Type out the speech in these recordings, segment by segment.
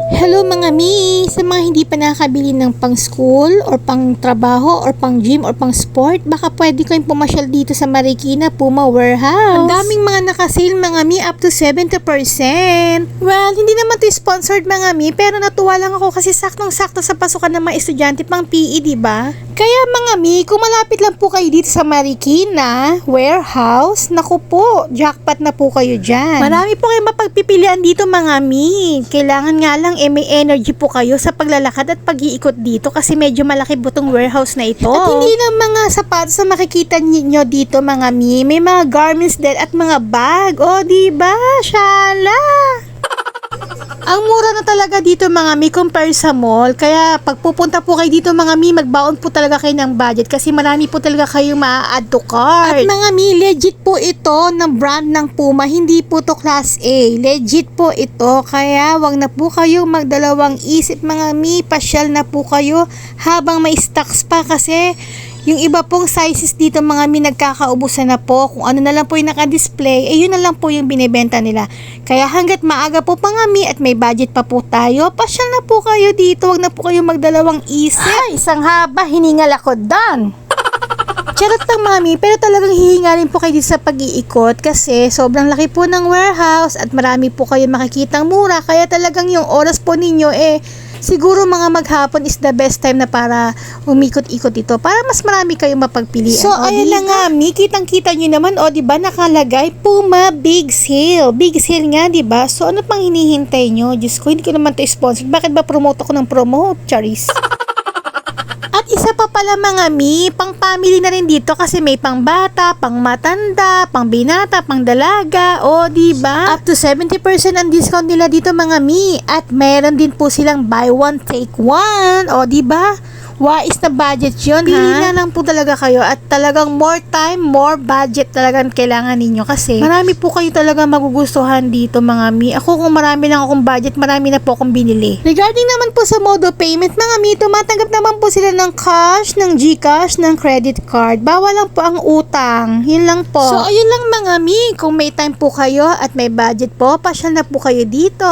Hello mga mi! Sa mga hindi pa nakakabili ng pang school or pang trabaho or pang gym or pang sport, baka pwede kayong pumasyal dito sa Marikina Puma Warehouse. Ang daming mga nakasale mga mi, up to 70%. Well, hindi naman to sponsored mga mi, pero natuwa lang ako kasi saktong-sakto sa pasukan ng mga estudyante pang PE, diba? Kaya mga mi, kung malapit lang po kayo dito sa Marikina Warehouse, naku po, jackpot na po kayo dyan. Marami po kayong mapagpipilian dito mga mi. Kailangan nga lang may energy po kayo sa paglalakad at pag-iikot dito kasi medyo malaki po tong warehouse na ito. At hindi lang mga sapatos na makikita niyo dito mga mi, may mga garments din at mga bag. O diba? Shala! Ang mura na talaga dito mga mi compare sa mall. Kaya pag pupunta po kayo dito mga mi, magbaon po talaga kayo ng budget kasi marami po talaga kayong ma-add to cart. At mga mi, legit po ito ng brand ng Puma. Hindi po to class A. Legit po ito. Kaya wag na po kayo magdalawang isip mga mi. Pasyal na po kayo habang may stocks pa kasi yung iba pong sizes dito mga mi nagkakaubusan na po. Kung ano na lang po yung naka-display, yun na lang po yung binibenta nila. Kaya hanggat maaga po mga mi at may budget pa po tayo, pasyal na po kayo dito. Huwag na po kayo magdalawang isip. Ay, isang haba, hiningal ako done. Charot lang mga mi, pero talagang hihingalin po kayo dito sa pag-iikot kasi sobrang laki po ng warehouse at marami po kayo makikitang mura. Kaya talagang yung oras po ninyo siguro mga maghapon is the best time na para umikot-ikot ito para mas marami kayong mapagpilian. So, ayun na nga, mi, kitang-kita nyo naman, diba, nakalagay, Puma Big Sale. Big Sale nga, diba? So, ano pang hinihintay nyo? Diyos ko, hindi ko naman ito sponsor. Bakit ba promote ako ng promote, Charis? At isa pa pala mga mi, pang family na rin dito kasi may pang bata, pang matanda, pang binata, pang dalaga, diba? Up to 70% ang discount nila dito mga mi. At meron din po silang buy one, take one, diba? Wais na budget yun, Pili na lang po talaga kayo at talagang more time, more budget talagang kailangan ninyo kasi marami po kayo talaga magugustuhan dito mga mi. Ako kung marami lang akong budget, marami na po akong binili. Regarding naman po sa mode of payment mga mi, tumatanggap naman po sila ng cash, ng GCash, ng credit card. Bawal lang po ang utang. Yun lang po. So ayun lang mga mi, kung may time po kayo at may budget po, pasyal na po kayo dito.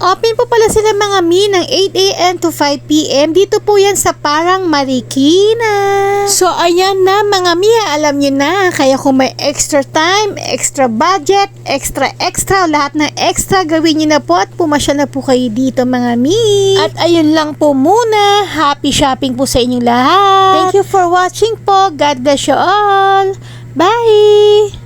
Open po pala sila mga mi ng 8 AM to 5 PM. Dito po yan sa Parang Marikina. So ayan na mga mi, alam nyo na. Kaya kung may extra time, extra budget, extra lahat ng extra gawin nyo na po at pumasyal na po kayo dito mga mi. At ayun lang po muna. Happy shopping po sa inyong lahat. Thank you for watching po. God bless you all. Bye!